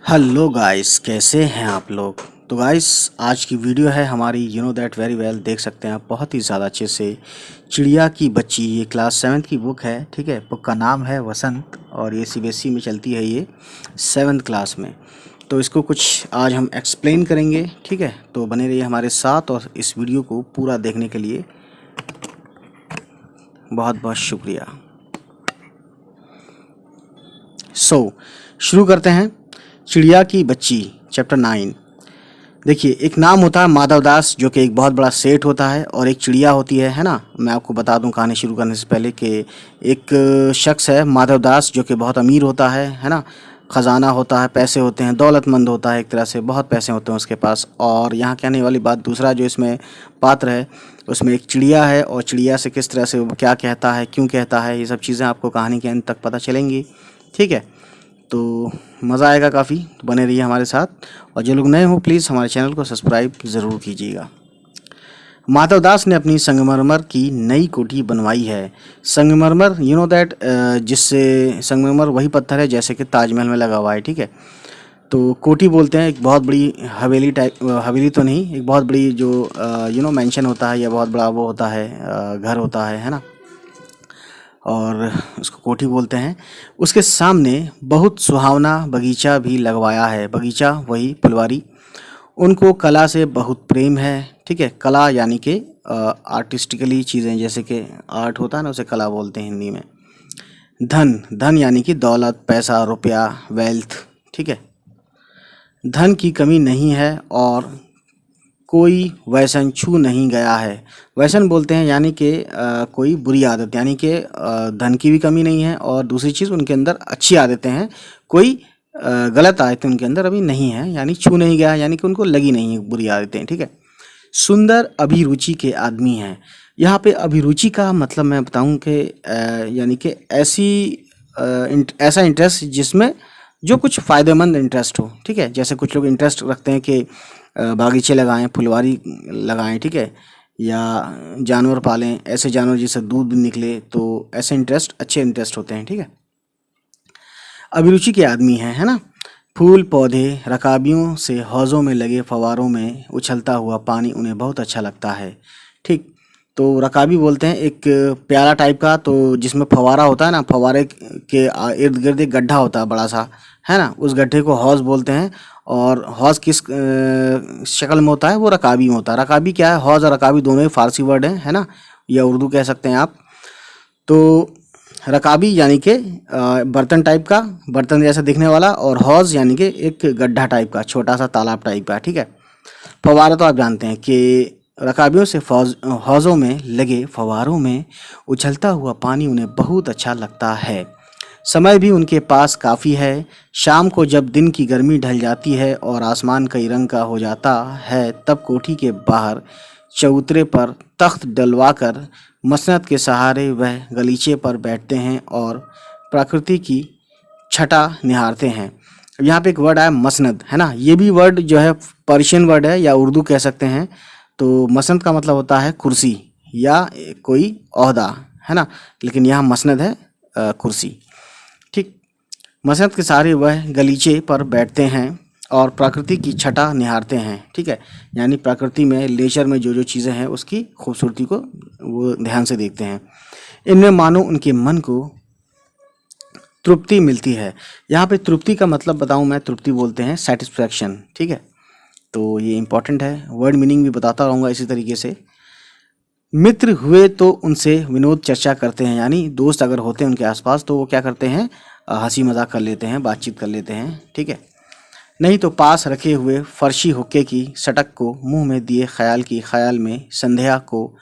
Hello guys, कैसे हैं आप लोग। तो गाइस, आज की वीडियो है हमारी you know that very well. देख सकते हैं आप बहुत ही ज़्यादा अच्छे से। चिड़िया की बच्ची, ये क्लास 7th की बुक है। ठीक है, बुक का नाम है वसंत और ये सीबीएसई में चलती है, ये 7th क्लास में। तो इसको कुछ आज हम एक्सप्लेन करेंगे। ठीक है, तो बने रहिए हमारे साथ और इस वीडियो को पूरा देखने के लिए बहुत बहुत शुक्रिया। शुरू करते हैं। चिड़िया की बच्ची, चैप्टर 9। देखिए, एक नाम होता है माधव दास, जो कि एक बहुत बड़ा सेठ होता है, और एक चिड़िया होती है ना। मैं आपको बता दूं कहानी शुरू करने से पहले कि एक शख्स है माधव दास, जो कि बहुत अमीर होता है ना। खजाना होता है, पैसे होते हैं, दौलतमंद होता है, एक तरह से बहुत पैसे होते हैं उसके पास। और यहाँ कहने वाली बात, दूसरा जो इसमें पात्र है, उसमें एक चिड़िया है, और चिड़िया से किस तरह से वो क्या कहता है, क्यों कहता है, ये सब चीज़ें आपको कहानी के अंत तक पता चलेंगी। ठीक है, तो मज़ा आएगा काफ़ी, तो बने रहिए हमारे साथ। और जो लोग नए हो, प्लीज़ हमारे चैनल को सब्सक्राइब ज़रूर कीजिएगा। माधव दास ने अपनी संगमरमर की नई कोठी बनवाई है। संगमरमर, यू नो दैट, जिससे संगमरमर वही पत्थर है जैसे कि ताजमहल में लगा हुआ है। ठीक है, तो कोठी बोलते हैं एक बहुत बड़ी हवेली टाइप, हवेली तो नहीं, एक बहुत बड़ी जो मैंशन होता है, या बहुत बड़ा वो होता है, घर होता है ना। और उसको कोठी बोलते हैं। उसके सामने बहुत सुहावना बगीचा भी लगवाया है। बगीचा वही फुलवारी। उनको कला से बहुत प्रेम है। ठीक है, कला यानी कि आर्टिस्टिकली चीज़ें, जैसे कि आर्ट होता है ना, उसे कला बोलते हैं हिंदी में। धन, धन यानी कि दौलत, पैसा, रुपया, वेल्थ। ठीक है, धन की कमी नहीं है और कोई व्यसन छू नहीं गया है। व्यसन बोलते हैं यानी कि कोई बुरी आदत, यानी कि धन की भी कमी नहीं है, और दूसरी चीज़ उनके अंदर अच्छी आदतें हैं। कोई गलत आदतें उनके अंदर अभी नहीं है, यानी छू नहीं गया, यानी कि उनको लगी नहीं है बुरी आदतें। ठीक है, सुंदर अभिरुचि के आदमी हैं। यहाँ पे अभिरुचि का मतलब मैं बताऊँ कि यानी कि ऐसा इंटरेस्ट जिसमें जो कुछ फ़ायदेमंद इंटरेस्ट हो। ठीक है, जैसे कुछ लोग इंटरेस्ट रखते हैं कि बागीचे लगाएं, फुलवारी लगाएं। ठीक है, या जानवर पालें, ऐसे जानवर जिससे दूध भी निकले, तो ऐसे इंटरेस्ट अच्छे इंटरेस्ट होते हैं। ठीक है, अभिरुचि के आदमी हैं, है ना। फूल पौधे, रकाबियों से हौज़ों में लगे फव्वारों में उछलता हुआ पानी उन्हें बहुत अच्छा लगता है। ठीक, तो रकाबी बोलते हैं एक प्याला टाइप का, तो जिसमें फव्वारा होता है ना, फव्वारे के इर्द गिर्द एक गड्ढा होता है बड़ा सा, है ना, उस गड्ढे को हौज़ बोलते हैं। और हौज़ किस शक्ल में होता है, वो रकाबी में होता है। रकाबी क्या है, हौज़ और रकाबी दोनों ही फारसी वर्ड हैं, है ना, या उर्दू कह सकते हैं आप। तो रकाबी यानी कि बर्तन टाइप का, बर्तन जैसा दिखने वाला, और हौज़ यानी कि एक गड्ढा टाइप का, छोटा सा तालाब टाइप का। ठीक है, फव्वारा तो आप जानते हैं कि रकाबियों से हौज़ों में लगे फव्वारों में उछलता हुआ पानी उन्हें बहुत अच्छा लगता है। समय भी उनके पास काफ़ी है। शाम को जब दिन की गर्मी ढल जाती है और आसमान कई रंग का हो जाता है, तब कोठी के बाहर चबूतरे पर तख्त डलवाकर मसनद के सहारे वह गलीचे पर बैठते हैं और प्रकृति की छटा निहारते हैं। अब यहाँ पे एक वर्ड आया मसनद, है ना। ये भी वर्ड जो है पर्शियन वर्ड है, या उर्दू कह सकते हैं। तो मसनद का मतलब होता है कुर्सी या कोई ओहदा, है ना। लेकिन यहाँ मसनद है कुर्सी। ठीक, मसनद के सहारे वह गलीचे पर बैठते हैं और प्रकृति की छटा निहारते हैं। ठीक है, यानी प्रकृति में, नेचर में जो जो चीज़ें हैं उसकी खूबसूरती को वो ध्यान से देखते हैं। इनमें मानो उनके मन को तृप्ति मिलती है। यहाँ पे तृप्ति का मतलब बताऊँ मैं, तृप्ति बोलते हैं सेटिस्फैक्शन। ठीक है, तो ये इंपॉर्टेंट है, वर्ड मीनिंग भी बताता रहूँगा इसी तरीके से। मित्र हुए तो उनसे विनोद चर्चा करते हैं, यानी दोस्त अगर होते हैं उनके आसपास तो वो क्या करते हैं, हंसी मजाक कर लेते हैं, बातचीत कर लेते हैं। ठीक है, नहीं तो पास रखे हुए फर्शी हुक्के की सटक को मुंह में दिए ख्याल की ख्याल में संध्या को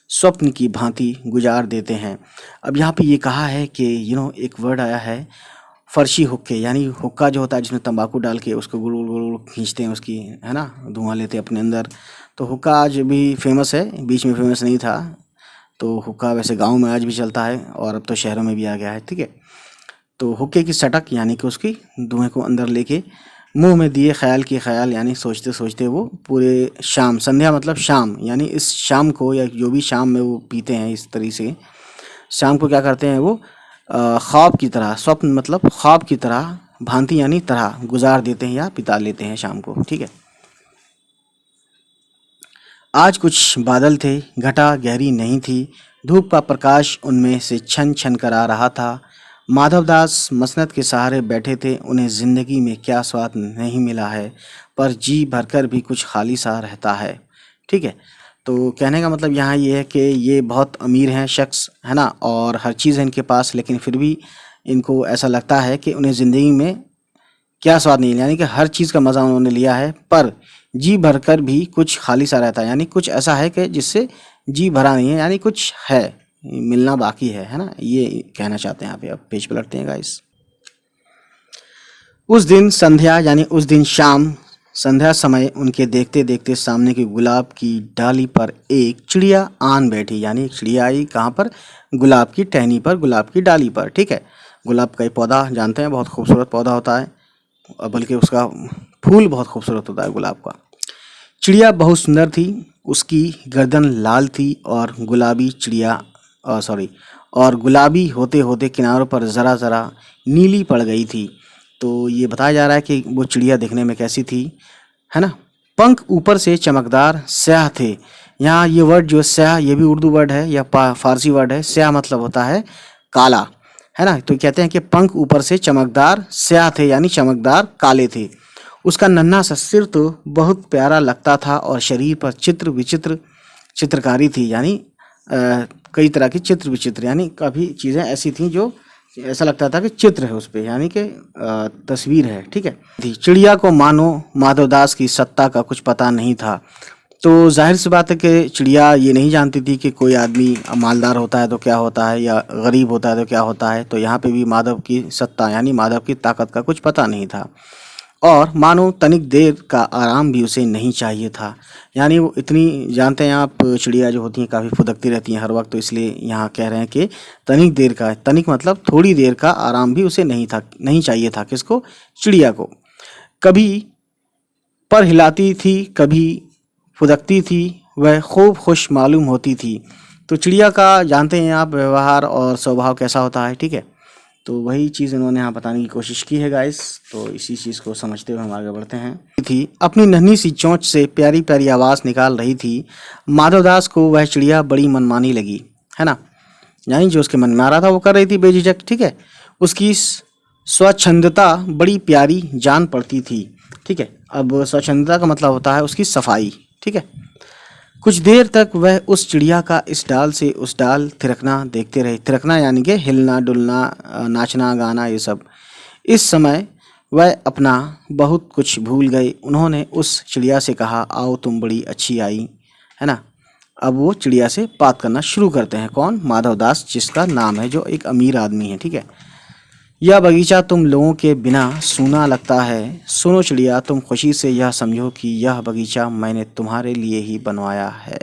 स्वप्न की भांति गुजार देते हैं। अब यहाँ पे ये कहा है कि एक वर्ड आया है फर्शी हुक्के, यानी हुक्का जो होता है जिसमें तंबाकू डाल के उसको गुल गुल गुल गुल खींचते हैं उसकी, है ना, धुआं लेते हैं अपने अंदर। तो हुक्का आज भी फेमस है, बीच में फेमस नहीं था। तो हुक्का वैसे गांव में आज भी चलता है, और अब तो शहरों में भी आ गया है। ठीक है, तो हुक्के की सटक यानी कि उसकी धुएं को अंदर लेके मुंह में दिए ख्याल की ख्याल, यानी सोचते सोचते वो पूरे शाम, संध्या मतलब शाम, यानी इस शाम को, या जो भी शाम में वो पीते हैं इस तरीके से, शाम को क्या करते हैं वो ख्वाब की तरह, स्वप्न मतलब ख्वाब की तरह भांति यानी तरह गुजार देते हैं या बिता लेते हैं शाम को, ठीक है। आज कुछ बादल थे, घटा गहरी नहीं थी, धूप का प्रकाश उनमें से छन छन कर आ रहा था। माधवदास मसनद के सहारे बैठे थे। उन्हें ज़िंदगी में क्या स्वाद नहीं मिला है, पर जी भरकर भी कुछ खाली सा रहता है, ठीक है। तो कहने का मतलब यहाँ ये है कि ये बहुत अमीर हैं शख्स, है ना, और हर चीज़ है इनके पास, लेकिन फिर भी इनको ऐसा लगता है कि उन्हें ज़िंदगी में क्या स्वाद नहीं, यानी कि हर चीज़ का मज़ा उन्होंने लिया है, पर जी भरकर भी कुछ खाली सा रहता है, यानी कुछ ऐसा है कि जिससे जी भरा नहीं है, यानी कुछ है, मिलना बाकी है ना, ये कहना चाहते हैं यहाँ पे। अब पेज पलटते हैं गाइस। उस दिन संध्या यानी उस दिन शाम संध्या समय उनके देखते देखते सामने की गुलाब की डाली पर एक चिड़िया आन बैठी, यानी एक चिड़िया आई कहाँ पर, गुलाब की टहनी पर, गुलाब की डाली पर, ठीक है। गुलाब का ये पौधा जानते हैं, बहुत खूबसूरत पौधा होता है, बल्कि उसका फूल बहुत खूबसूरत होता है गुलाब का। चिड़िया बहुत सुंदर थी, उसकी गर्दन लाल थी और गुलाबी चिड़िया और गुलाबी होते होते किनारों पर ज़रा ज़रा नीली पड़ गई थी। तो ये बताया जा रहा है कि वो चिड़िया दिखने में कैसी थी, है ना। पंख ऊपर से चमकदार स्याह थे। यहाँ ये वर्ड जो स्याह, ये भी उर्दू वर्ड है या फारसी वर्ड है। स्याह मतलब होता है काला, है ना। तो कहते हैं कि पंख ऊपर से चमकदार स्याह थे, यानी चमकदार काले थे। उसका नन्हा सा सिर तो बहुत प्यारा लगता था और शरीर पर चित्र विचित्र चित्रकारी थी, यानी कई तरह की चित्र विचित्र, यानी काफ़ी चीज़ें ऐसी थीं जो ऐसा लगता था कि चित्र है उस पर, यानी कि तस्वीर है, ठीक है। चिड़िया को मानो माधवदास की सत्ता का कुछ पता नहीं था। तो जाहिर सी बात है कि चिड़िया ये नहीं जानती थी कि कोई आदमी मालदार होता है तो क्या होता है, या गरीब होता है तो क्या होता है। तो यहाँ पे भी माधव की सत्ता यानी माधव की ताकत का कुछ पता नहीं था, और मानो तनिक देर का आराम भी उसे नहीं चाहिए था। यानी वो इतनी, जानते हैं आप, चिड़िया जो होती हैं काफ़ी फुदकती रहती हैं हर वक्त, तो इसलिए यहाँ कह रहे हैं कि तनिक देर का, तनिक मतलब थोड़ी देर का आराम भी उसे नहीं चाहिए था। किसको? चिड़िया को। कभी पर हिलाती थी, कभी फुदकती थी, वह खूब खुश मालूम होती थी। तो चिड़िया का जानते हैं आप व्यवहार और स्वभाव कैसा होता है, ठीक है। तो वही चीज़ इन्होंने यहाँ बताने की कोशिश की है गाइस। तो इसी चीज़ को समझते हुए हम आगे बढ़ते हैं। थी अपनी नन्ही सी चोंच से प्यारी प्यारी आवाज़ निकाल रही थी। माधवदास को वह चिड़िया बड़ी मनमानी लगी, है ना, यानी जो उसके मन में आ रहा था वो कर रही थी बेझिझक, ठीक है। उसकी स्वच्छंदता बड़ी प्यारी जान पड़ती थी, ठीक है। अब स्वच्छंदता का मतलब होता है उसकी सफाई, ठीक है। कुछ देर तक वह उस चिड़िया का इस डाल से उस डाल थिरकना देखते रहे। थिरकना यानी कि हिलना डुलना, नाचना गाना, ये सब। इस समय वह अपना बहुत कुछ भूल गए। उन्होंने उस चिड़िया से कहा, आओ तुम बड़ी अच्छी आई, है ना। अब वो चिड़िया से बात करना शुरू करते हैं। कौन? माधवदास, जिसका नाम है, जो एक अमीर आदमी है, ठीक है। यह बगीचा तुम लोगों के बिना सूना लगता है। सुनो चिड़िया, तुम खुशी से यह समझो कि यह बगीचा मैंने तुम्हारे लिए ही बनवाया है।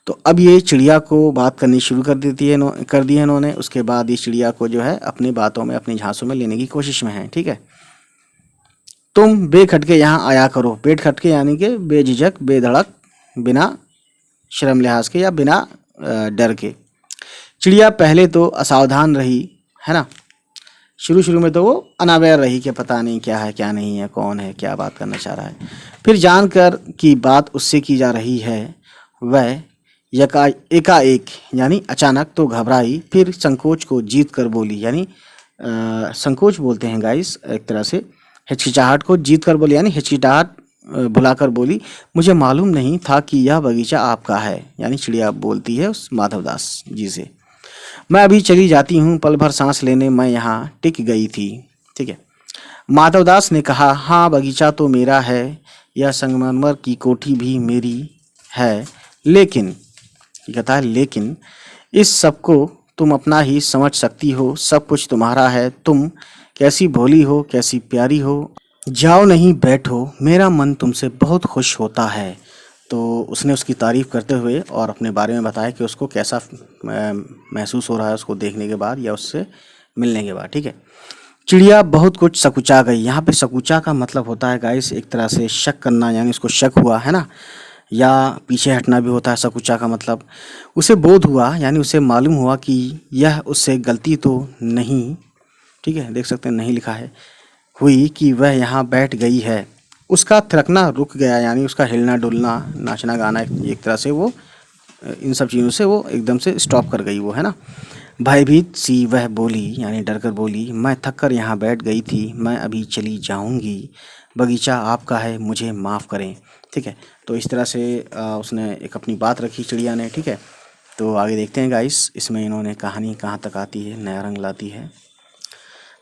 तो अब ये चिड़िया को बात करनी शुरू कर दी है इन्होंने। उसके बाद ये चिड़िया को जो है अपनी बातों में, अपनी झांसों में लेने की कोशिश में है, ठीक है। तुम बेखटके यहाँ आया करो। बेखटके यानी कि बेझिझक, बेधड़क, बिना शर्म लिहाज के या बिना डर के। चिड़िया पहले तो असावधान रही, है ना। शुरू में तो वो अनावेयर रही कि पता नहीं क्या है क्या नहीं है, कौन है, क्या बात करना चाह रहा है। फिर जानकर कि बात उससे की जा रही है, वह एकाएक यानी अचानक तो घबराई, फिर संकोच को जीत कर बोली, यानी संकोच बोलते हैं गाइस एक तरह से, हिचकिचाहट को जीत कर बोली, यानी हिचकिचाहट भुलाकर बोली, मुझे मालूम नहीं था कि यह बगीचा आपका है। यानी चिड़िया बोलती है उस माधवदास जी से, मैं अभी चली जाती हूँ, पल भर सांस लेने मैं यहाँ टिक गई थी, ठीक है। माधवदास ने कहा, हाँ बगीचा तो मेरा है, यह संगमरमर की कोठी भी मेरी है, लेकिन ये कहता है लेकिन इस सब को तुम अपना ही समझ सकती हो, सब कुछ तुम्हारा है, तुम कैसी भोली हो, कैसी प्यारी हो, जाओ नहीं बैठो, मेरा मन तुमसे बहुत खुश होता है। तो उसने उसकी तारीफ़ करते हुए और अपने बारे में बताया कि उसको कैसा महसूस हो रहा है उसको देखने के बाद या उससे मिलने के बाद, ठीक है। चिड़िया बहुत कुछ सकुचा गई। यहाँ पे सकुचा का मतलब होता है गाइस एक तरह से शक करना, यानी उसको शक हुआ, है ना, या पीछे हटना भी होता है सकुचा का मतलब। उसे बोध हुआ, यानी उसे मालूम हुआ कि यह उससे गलती तो नहीं, ठीक है, देख सकते हैं नहीं लिखा है, हुई कि वह यहाँ बैठ गई है। उसका थिरकना रुक गया, यानी उसका हिलना डुलना, नाचना गाना, एक तरह से वो इन सब चीज़ों से वो एकदम से स्टॉप कर गई वो, है ना। भयभीत सी वह बोली, यानी डर कर बोली, मैं थक कर यहाँ बैठ गई थी, मैं अभी चली जाऊँगी, बगीचा आपका है, मुझे माफ़ करें। ठीक है, तो इस तरह से उसने एक अपनी बात रखी चिड़िया ने। ठीक है, तो आगे देखते हैं गाइस, इसमें इन्होंने कहानी कहाँ तक आती है, नया रंग लाती है।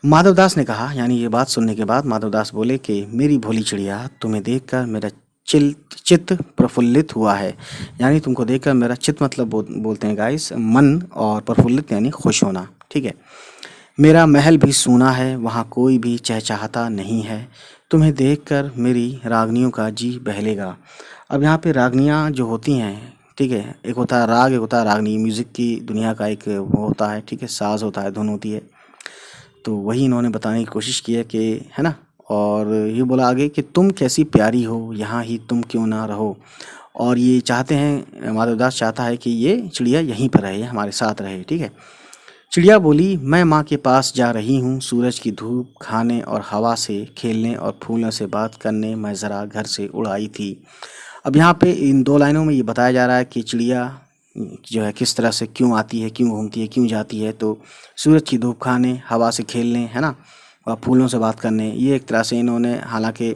माधवदास ने कहा, यानी ये बात सुनने के बाद माधवदास बोले कि मेरी भोली चिड़िया, तुम्हें देखकर मेरा चित्त प्रफुल्लित हुआ है। यानी तुमको देखकर मेरा चित्त मतलब बोलते हैं गाइस मन, और प्रफुल्लित यानी खुश होना। ठीक है, मेरा महल भी सूना है, वहाँ कोई भी चहचहाता नहीं है। तुम्हें देखकर मेरी रागनियों का जी बहलेगा। अब यहाँ पे रागनियाँ जो होती हैं, ठीक है, एक होता है राग, एक होता है रागनी, म्यूज़िक की दुनिया का एक वो होता है। ठीक है, साज होता है, धुन होती है। तो वही इन्होंने बताने की कोशिश की है कि, है ना। और ये बोला आगे कि तुम कैसी प्यारी हो, यहाँ ही तुम क्यों ना रहो। और ये चाहते हैं, माधवदास चाहता है कि ये चिड़िया यहीं पर रहे, हमारे साथ रहे। ठीक है, चिड़िया बोली, मैं माँ के पास जा रही हूँ, सूरज की धूप खाने और हवा से खेलने और फूलों से बात करने मैं ज़रा घर से उड़ आई थी। अब यहाँ पे इन दो लाइनों में ये बताया जा रहा है कि चिड़िया जो है किस तरह से क्यों आती है, क्यों घूमती है, क्यों जाती है। तो सूरज की धूप खाने, हवा से खेलने, है ना, और फूलों से बात करने, ये एक तरह से इन्होंने, हालांकि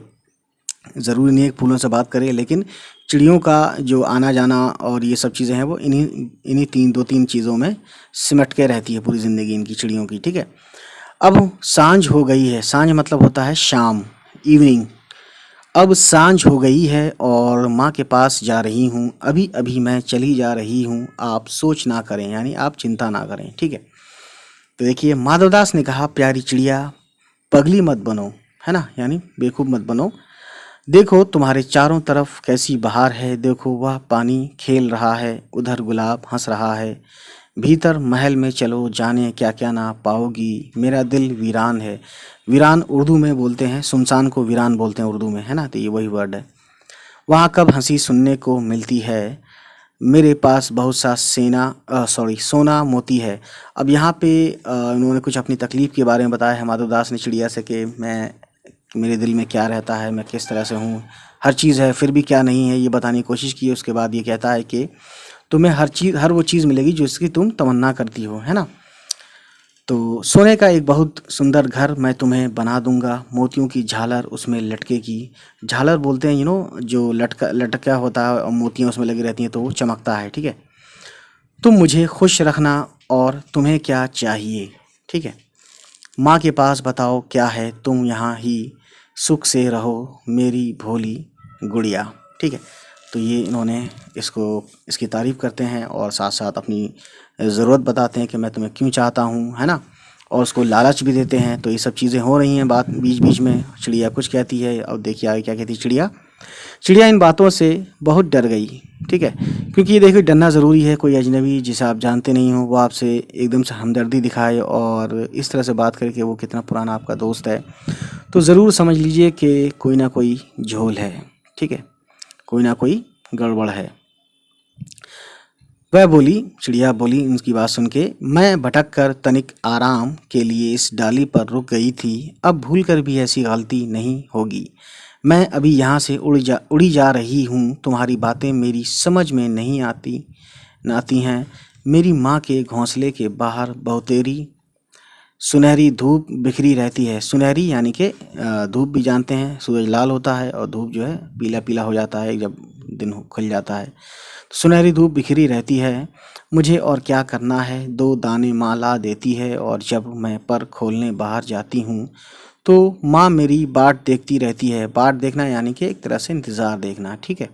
ज़रूरी नहीं है कि फूलों से बात करें, लेकिन चिड़ियों का जो आना जाना और ये सब चीज़ें हैं वो इन्हीं दो तीन चीज़ों में सिमट के रहती है पूरी ज़िंदगी इनकी, चिड़ियों की। ठीक है, अब सांझ हो गई है, सांझ मतलब होता है शाम, इवनिंग। अब सांझ हो गई है और माँ के पास जा रही हूँ, अभी अभी मैं चली जा रही हूँ, आप सोच ना करें, यानी आप चिंता ना करें। ठीक है, तो देखिए माधवदास ने कहा, प्यारी चिड़िया पगली मत बनो, है ना, यानी बेवकूफ़ मत बनो। देखो तुम्हारे चारों तरफ कैसी बहार है, देखो वह पानी खेल रहा है, उधर गुलाब हंस रहा है, भीतर महल में चलो, जाने क्या क्या ना पाओगी, मेरा दिल वीरान है। वीरान उर्दू में बोलते हैं, सुनसान को वीरान बोलते हैं उर्दू में, है ना, तो ये वही वर्ड है। वहाँ कब हंसी सुनने को मिलती है, मेरे पास बहुत सा सोना मोती है। अब यहाँ पे इन्होंने कुछ अपनी तकलीफ़ के बारे में बताया है माधवदास ने चिड़िया से कि मेरे दिल में क्या रहता है, मैं किस तरह से हूँ, हर चीज़ है फिर भी क्या नहीं है, ये बताने की कोशिश की है। उसके बाद ये कहता है कि तुम्हें हर वो चीज़ मिलेगी जिसकी तुम तमन्ना करती हो, है ना। तो सोने का एक बहुत सुंदर घर मैं तुम्हें बना दूंगा, मोतियों की झालर उसमें लटकेगी। झालर बोलते हैं जो लटका होता है और मोतियाँ उसमें लगी रहती हैं तो वो चमकता है। ठीक है, तुम मुझे खुश रखना और तुम्हें क्या चाहिए। ठीक है, माँ के पास बताओ क्या है, तुम यहाँ ही सुख से रहो मेरी भोली गुड़िया। ठीक है, तो ये इन्होंने इसकी तारीफ़ करते हैं और साथ साथ अपनी ज़रूरत बताते हैं कि मैं तुम्हें क्यों चाहता हूँ, है ना, और उसको लालच भी देते हैं। तो ये सब चीज़ें हो रही हैं, बात बीच बीच में चिड़िया कुछ कहती है। अब देखिए आगे क्या कहती है चिड़िया। चिड़िया इन बातों से बहुत डर गई। ठीक है, क्योंकि ये देखिए डरना ज़रूरी है, कोई अजनबी जिसे आप जानते नहीं हो वो आपसे एकदम से हमदर्दी दिखाए और इस तरह से बात करे कि वो कितना पुराना आपका दोस्त है, तो ज़रूर समझ लीजिए कि कोई ना कोई झोल है। ठीक है, कोई ना कोई गड़बड़ है। वह बोली, चिड़िया बोली इनकी बात सुन के, मैं भटक कर तनिक आराम के लिए इस डाली पर रुक गई थी, अब भूल कर भी ऐसी गलती नहीं होगी। मैं अभी यहाँ से उड़ी जा रही हूँ, तुम्हारी बातें मेरी समझ में नहीं आती हैं। मेरी माँ के घोंसले के बाहर बहुतेरी सुनहरी धूप बिखरी रहती है। सुनहरी यानी कि धूप भी जानते हैं, सूरज लाल होता है और धूप जो है पीला पीला हो जाता है जब दिन खुल जाता है। तो सुनहरी धूप बिखरी रहती है। मुझे और क्या करना है, 2 दाने माँ ला देती है और जब मैं पर खोलने बाहर जाती हूँ तो माँ मेरी बाट देखती रहती है। बाट देखना यानी कि एक तरह से इंतज़ार देखना। ठीक है,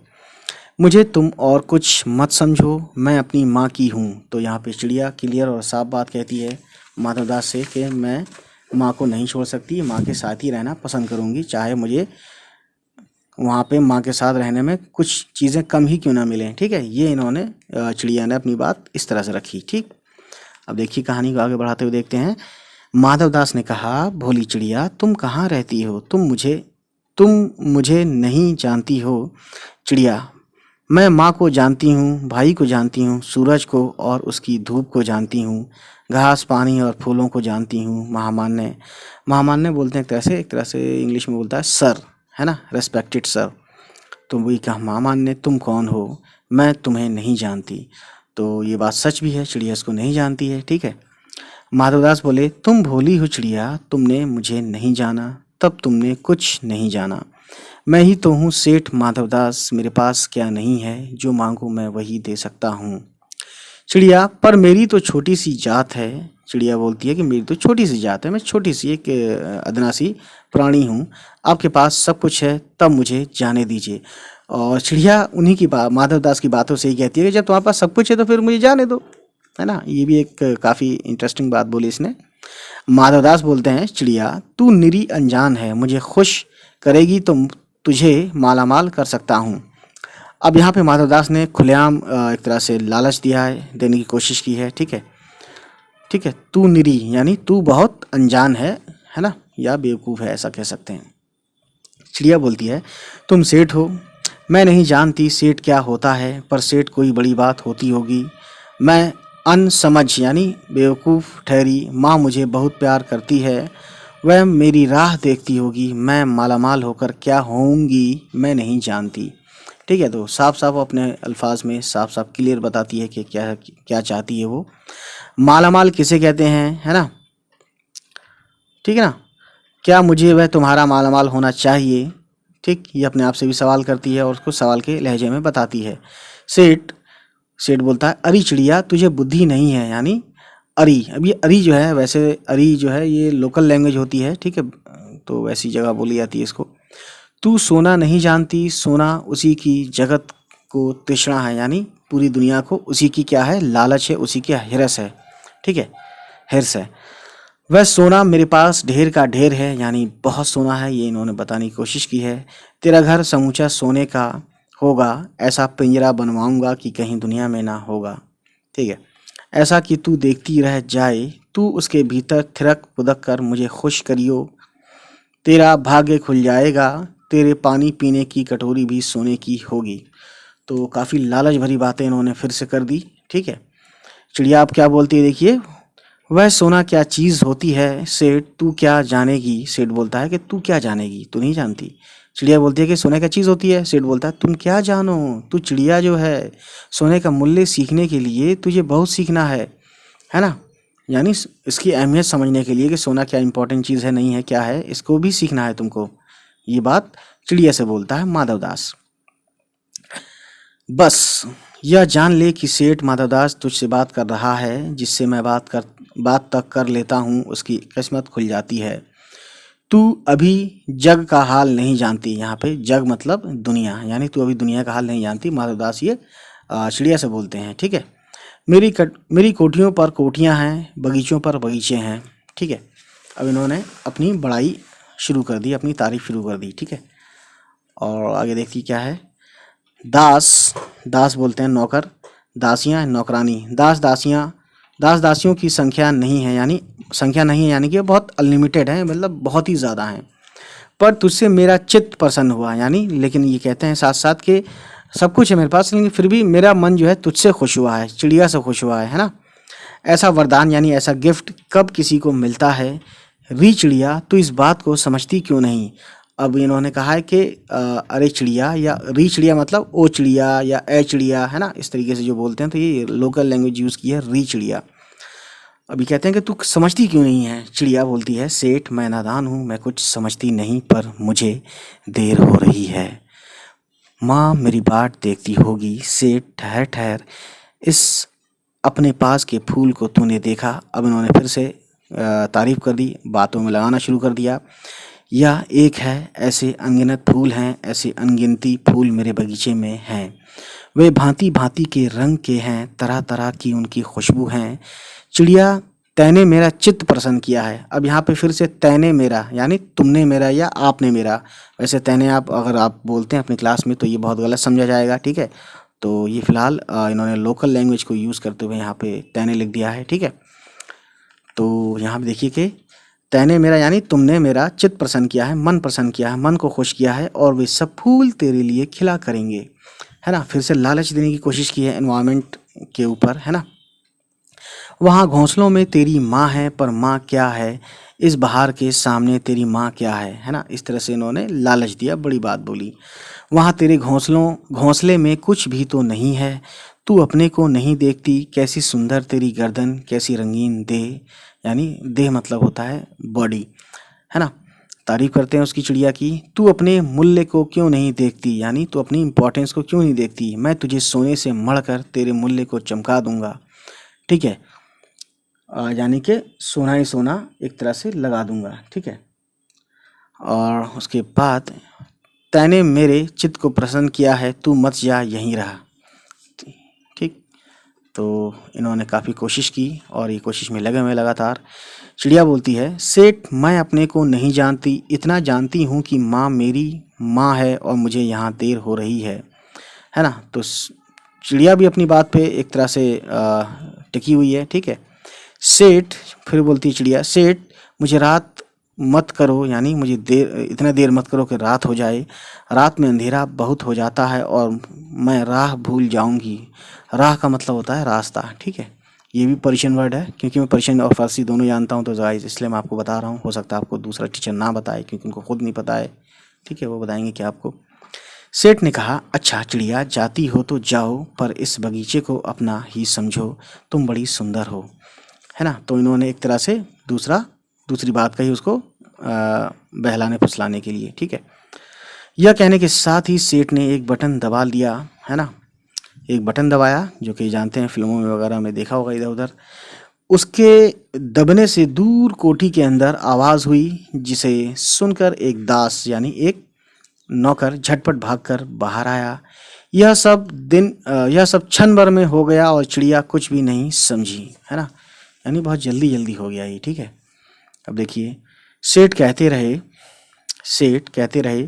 मुझे तुम और कुछ मत समझो, मैं अपनी माँ की हूँ। तो यहाँ पे चिड़िया क्लियर और साफ बात कहती है माधवदास से कि मैं माँ को नहीं छोड़ सकती, माँ के साथ ही रहना पसंद करूँगी, चाहे मुझे वहाँ पे माँ के साथ रहने में कुछ चीज़ें कम ही क्यों ना मिलें। ठीक है, ये इन्होंने चिड़िया ने अपनी बात इस तरह से रखी। ठीक, अब देखिए कहानी को आगे बढ़ाते हुए देखते हैं। माधवदास ने कहा, भोली चिड़िया तुम कहाँ रहती हो, तुम मुझे नहीं जानती हो चिड़िया, मैं माँ को जानती हूँ, भाई को जानती हूँ, सूरज को और उसकी धूप को जानती हूँ, घास पानी और फूलों को जानती हूँ। महामान्य, महामान्य बोलते हैं एक तरह से इंग्लिश में बोलता है सर, है ना, रेस्पेक्टेड सर। तो वही कहा, महामान्य तुम कौन हो, मैं तुम्हें नहीं जानती। तो ये बात सच भी है, चिड़िया इसको नहीं जानती है, ठीक है। माधवदास बोले, तुम भोली हो चिड़िया, तुमने मुझे नहीं जाना, तब तुमने कुछ नहीं जाना। मैं ही तो हूँ सेठ माधवदास, मेरे पास क्या नहीं है, जो मांगू मैं वही दे सकता हूँ। चिड़िया, पर मेरी तो छोटी सी जात है। चिड़िया बोलती है कि मेरी तो छोटी सी जात है, मैं छोटी सी एक अदना सी प्राणी हूँ, आपके पास सब कुछ है, तब मुझे जाने दीजिए। और चिड़िया उन्हीं की बात, माधवदास की बातों से ही कहती है कि जब तुम्हारे पास सब कुछ है तो फिर मुझे जाने दो, है ना। ये भी एक काफ़ी इंटरेस्टिंग बात बोली इसने। माधवदास बोलते हैं, चिड़िया तू निरी अनजान है, मुझे खुश करेगी तो तुझे मालामाल कर सकता हूँ। अब यहाँ पे माधवदास ने खुलेआम एक तरह से लालच दिया है, देने की कोशिश की है, ठीक है। ठीक है, तू निरी यानी तू बहुत अनजान है ना, या बेवकूफ़ है, ऐसा कह सकते हैं। चिड़िया बोलती है, तुम सेठ हो, मैं नहीं जानती सेठ क्या होता है, पर सेठ कोई बड़ी बात होती होगी। मैं अनसमझ यानी बेवकूफ़ ठहरी, माँ मुझे बहुत प्यार करती है, वह मेरी राह देखती होगी, मैं मालामाल होकर क्या होऊंगी मैं नहीं जानती। ठीक है, तो साफ साफ अपने अल्फाज में साफ साफ क्लियर बताती है कि क्या क्या चाहती है वो। मालामाल किसे कहते हैं, है ना, ठीक है ना। क्या मुझे वह तुम्हारा मालामाल होना चाहिए, ठीक, ये अपने आप से भी सवाल करती है और उसको सवाल के लहजे में बताती है। सेठ सेठ बोलता है, अरी चिड़िया तुझे बुद्धि नहीं है, यानी अरी। अब ये अरी जो है, वैसे अरी जो है ये लोकल लैंग्वेज होती है, ठीक है, तो वैसी जगह बोली जाती है इसको। तू सोना नहीं जानती, सोना उसी की जगत को तृष्णा है, यानी पूरी दुनिया को उसी की क्या है, लालच है, उसी की हिरस है, ठीक है, हिरस है। वह सोना मेरे पास ढेर का ढेर है, यानी बहुत सोना है, ये इन्होंने बताने की कोशिश की है। तेरा घर समूचा सोने का होगा, ऐसा पिंजरा बनवाऊंगा कि कहीं दुनिया में ना होगा, ठीक है, ऐसा कि तू देखती रह जाए, तू उसके भीतर थिरक पुदक कर मुझे खुश करियो, तेरा भाग्य खुल जाएगा, तेरे पानी पीने की कटोरी भी सोने की होगी। तो काफ़ी लालच भरी बातें इन्होंने फिर से कर दी, ठीक है। चिड़िया आप क्या बोलती है, देखिए, वह सोना क्या चीज़ होती है सेठ, तू क्या जानेगी। सेठ बोलता है कि तू क्या जानेगी, तू नहीं जानती। चिड़िया बोलती है कि सोने क्या चीज़ होती है। सेठ बोलता है, तुम क्या जानो, तू चिड़िया जो है, सोने का मूल्य सीखने के लिए तुझे बहुत सीखना है ना, यानी इसकी अहमियत समझने के लिए कि सोना क्या इंपॉर्टेंट चीज़ है, नहीं है, क्या है, इसको भी सीखना है तुमको। ये बात चिड़िया से बोलता है माधवदास। बस यह जान ले कि सेठ माधवदास तुझसे बात कर रहा है, जिससे मैं बात तक कर लेता हूँ उसकी किस्मत खुल जाती है। तू अभी जग का हाल नहीं जानती, यहाँ पे जग मतलब दुनिया, यानी तू अभी दुनिया का हाल नहीं जानती। माधवदास ये चिड़िया से बोलते हैं, ठीक है। मेरी कोठियों पर कोठियाँ हैं, बगीचों पर बगीचे हैं, ठीक है। अब इन्होंने अपनी बड़ाई शुरू कर दी, अपनी तारीफ शुरू कर दी, ठीक है। और आगे देखती क्या है। दास दास बोलते हैं नौकर, दासियाँ नौकरानी, दास दासियों की संख्या नहीं है, यानी कि बहुत अनलिमिटेड है, मतलब बहुत ही ज़्यादा हैं। पर तुझसे मेरा चित्त प्रसन्न हुआ, यानी लेकिन ये कहते हैं साथ साथ कि सब कुछ है मेरे पास, लेकिन फिर भी मेरा मन जो है तुझसे खुश हुआ है, चिड़िया से खुश हुआ है ना। ऐसा वरदान यानी ऐसा गिफ्ट कब किसी को मिलता है। री चिड़िया तू इस बात को समझती क्यों नहीं। अब इन्होंने कहा है कि अरे चिड़िया, या री चिड़िया मतलब ओ चिड़िया या ए चिड़िया, है ना, इस तरीके से जो बोलते हैं, तो ये लोकल लैंग्वेज यूज़ की है, री चिड़िया। अभी कहते हैं कि तू समझती क्यों नहीं है। चिड़िया बोलती है, सेठ मैं नादान हूँ, मैं कुछ समझती नहीं, पर मुझे देर हो रही है, माँ मेरी बाट देखती होगी। सेठ ठहर ठहर, इस अपने पास के फूल को तूने देखा। अब इन्होंने फिर से तारीफ कर दी, बातों में लगाना शुरू कर दिया। यह एक है, ऐसे अनगिनत फूल हैं, ऐसे अनगिनती फूल मेरे बगीचे में हैं, वे भांति भांति के रंग के हैं, तरह तरह की उनकी खुशबू हैं। चिड़िया तैने मेरा चित्त प्रसन्न किया है। अब यहाँ पे फिर से तैने मेरा, यानी तुमने मेरा या आपने मेरा। वैसे तैने आप अगर आप बोलते हैं अपनी क्लास में तो ये बहुत गलत समझा जाएगा, ठीक है। तो ये फिलहाल इन्होंने लोकल लैंग्वेज को यूज़ करते हुए यहाँ पे तैने लिख दिया है, ठीक है। तो यहाँ पे देखिए कि तैने मेरा यानी तुमने मेरा चित्त प्रसन्न किया है, मन प्रसन्न किया है, मन को खुश किया है, और वे सब फूल तेरे लिए खिला करेंगे। है ना, फिर से लालच देने की कोशिश की है एनवायरनमेंट के ऊपर, है ना। वहाँ घोंसलों में तेरी माँ है, पर माँ क्या है, इस बहार के सामने तेरी माँ क्या है ना। इस तरह से इन्होंने लालच दिया, बड़ी बात बोली। वहाँ तेरे घोंसले में कुछ भी तो नहीं है, तू अपने को नहीं देखती, कैसी सुंदर तेरी गर्दन, कैसी रंगीन देह, यानी देह मतलब होता है बॉडी, है ना। तारीफ करते हैं उसकी चिड़िया की। तू अपने मूल्य को क्यों नहीं देखती, यानी तू अपनी इंपॉर्टेंस को क्यों नहीं देखती, मैं तुझे सोने से मढ़कर तेरे मूल्य को चमका दूंगा। ठीक है, यानी कि सोना ही सोना एक तरह से लगा दूंगा। ठीक है, और उसके बाद तैने मेरे चित्त को प्रसन्न किया है, तू मत जा यहीं रहा। ठीक, तो इन्होंने काफ़ी कोशिश की और ये कोशिश में लगे हुए लगातार। चिड़िया बोलती है, सेठ मैं अपने को नहीं जानती, इतना जानती हूँ कि माँ मेरी माँ है और मुझे यहाँ देर हो रही है ना। तो चिड़िया भी अपनी बात पे एक तरह से टिकी हुई है। ठीक है, सेठ फिर बोलती है चिड़िया, सेठ मुझे रात मत करो, यानी मुझे इतना देर मत करो कि रात हो जाए, रात में अंधेरा बहुत हो जाता है और मैं राह भूल जाऊंगी। राह का मतलब होता है रास्ता। ठीक है, ये भी पर्शियन वर्ड है, क्योंकि मैं पर्शियन और फारसी दोनों जानता हूँ, तो गाइस इसलिए मैं आपको बता रहा हूँ। हो सकता है आपको दूसरा टीचर ना बताए, क्योंकि उनको खुद नहीं पता है। ठीक है, वो बताएंगे क्या आपको। सेठ ने कहा, अच्छा चिड़िया जाती हो तो जाओ, पर इस बगीचे को अपना ही समझो, तुम बड़ी सुंदर हो, है ना। तो इन्होंने एक तरह से दूसरी बात कही उसको बहलाने फुसलाने के लिए। ठीक है, यह कहने के साथ ही सेठ ने एक बटन दबा दिया, है ना। एक बटन दबाया, जो कि जानते हैं फिल्मों में वगैरह में देखा होगा इधर उधर। उसके दबने से दूर कोठी के अंदर आवाज़ हुई, जिसे सुनकर एक दास यानी एक नौकर झटपट भागकर बाहर आया। यह सब क्षण भर में हो गया और चिड़िया कुछ भी नहीं समझी, है ना, यानी बहुत जल्दी जल्दी हो गया ये। ठीक है, अब देखिए, सेठ कहते रहे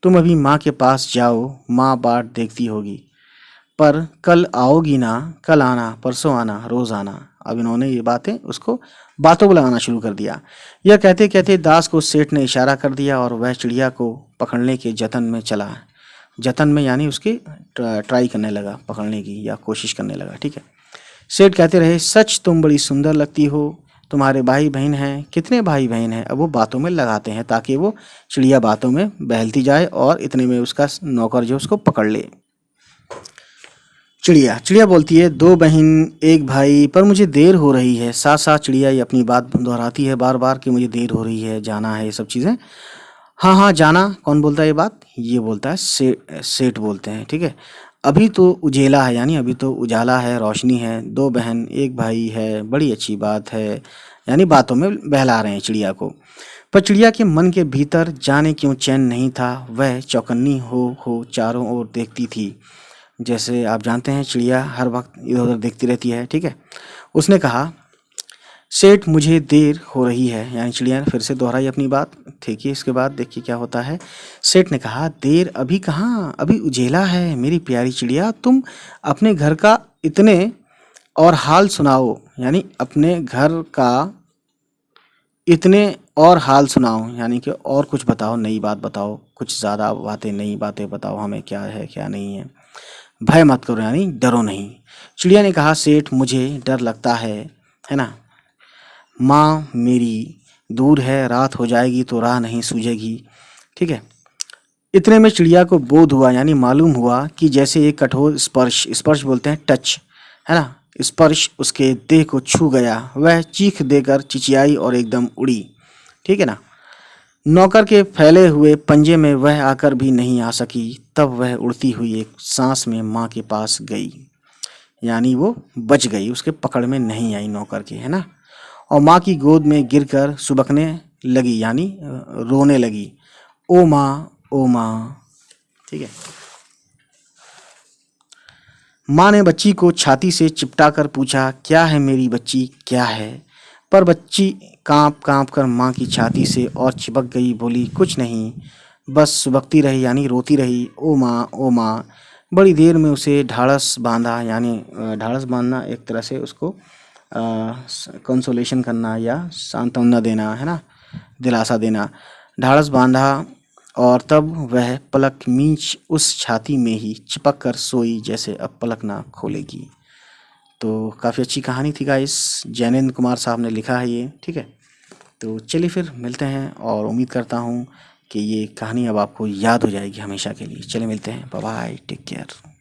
तुम अभी माँ के पास जाओ, माँ बाट देखती होगी, पर कल आओगी ना, कल आना, परसों आना, रोज आना। अब इन्होंने ये बातें उसको बातों को लगाना शुरू कर दिया। यह कहते कहते दास को सेठ ने इशारा कर दिया और वह चिड़िया को पकड़ने के जतन में चला। जतन में यानी उसके ट्राई करने लगा, पकड़ने की या कोशिश करने लगा। ठीक है, सेठ कहते रहे, सच तुम बड़ी सुंदर लगती हो, तुम्हारे भाई बहन हैं, कितने भाई बहन हैं। अब वो बातों में लगाते हैं ताकि वो चिड़िया बातों में बहलती जाए और इतने में उसका नौकर जो उसको पकड़ ले। चिड़िया चिड़िया बोलती है, दो बहन एक भाई, पर मुझे देर हो रही है। साथ साथ चिड़िया ये अपनी बात दोहराती है बार बार कि मुझे देर हो रही है, जाना है, ये सब चीज़ें। हाँ हाँ जाना, कौन बोलता है ये बात, ये बोलता है सेठ बोलते हैं। ठीक है, अभी तो उजेला है, यानी अभी तो उजाला है, रोशनी है, दो बहन एक भाई है, बड़ी अच्छी बात है, यानी बातों में बहला रहे हैं चिड़िया को। पर चिड़िया के मन के भीतर जाने क्यों चैन नहीं था। वह चौकन्नी हो चारों ओर देखती थी। जैसे आप जानते हैं चिड़िया हर वक्त इधर उधर देखती रहती है। ठीक है, उसने कहा, सेठ मुझे देर हो रही है, यानी चिड़िया ने फिर से दोहराई अपनी बात। ठीक है, इसके बाद देखिए क्या होता है। सेठ ने कहा, देर अभी कहाँ, अभी उजेला है मेरी प्यारी चिड़िया, तुम अपने घर का इतने और हाल सुनाओ, यानी अपने घर का इतने और हाल सुनाओ, यानी कि और कुछ बताओ, नई बात बताओ, कुछ ज़्यादा बातें, नई बातें बताओ हमें, क्या है क्या नहीं है। भय मत करो, यानी डरो नहीं। चिड़िया ने कहा, सेठ मुझे डर लगता है ना, माँ मेरी दूर है, रात हो जाएगी तो राह नहीं सूझेगी। ठीक है, इतने में चिड़िया को बोध हुआ, यानी मालूम हुआ कि जैसे एक कठोर स्पर्श, स्पर्श बोलते हैं टच, है ना, स्पर्श उसके देह को छू गया। वह चीख देकर चिचियाई और एकदम उड़ी। ठीक है ना, नौकर के फैले हुए पंजे में वह आकर भी नहीं आ सकी। तब वह उड़ती हुई एक सांस में माँ के पास गई, यानी वो बच गई, उसके पकड़ में नहीं आई नौकर के, है ना। और माँ की गोद में गिरकर सुबकने लगी, यानी रोने लगी, ओ माँ ओ माँ। ठीक है, माँ ने बच्ची को छाती से चिपटा कर पूछा, क्या है मेरी बच्ची, क्या है। पर बच्ची कांप कांप कर माँ की छाती से और चिपक गई, बोली, कुछ नहीं, बस सुबकती रही, यानी रोती रही, ओ माँ ओ माँ। बड़ी देर में उसे ढाढ़स बांधा, यानी ढाढ़स बांधना एक तरह से उसको कंसोलेशन करना या सांत्वना देना, है ना, दिलासा देना। ढाढ़स बांधा और तब वह पलक मींच उस छाती में ही चिपक कर सोई जैसे अब पलक ना खोलेगी। तो काफ़ी अच्छी कहानी थी गाइस, जैनेंद्र कुमार साहब ने लिखा है ये, ठीक है। तो चलिए फिर मिलते हैं और उम्मीद करता हूँ कि ये कहानी अब आपको याद हो जाएगी हमेशा के लिए। चलिए मिलते हैं, बाय बाय, टेक केयर।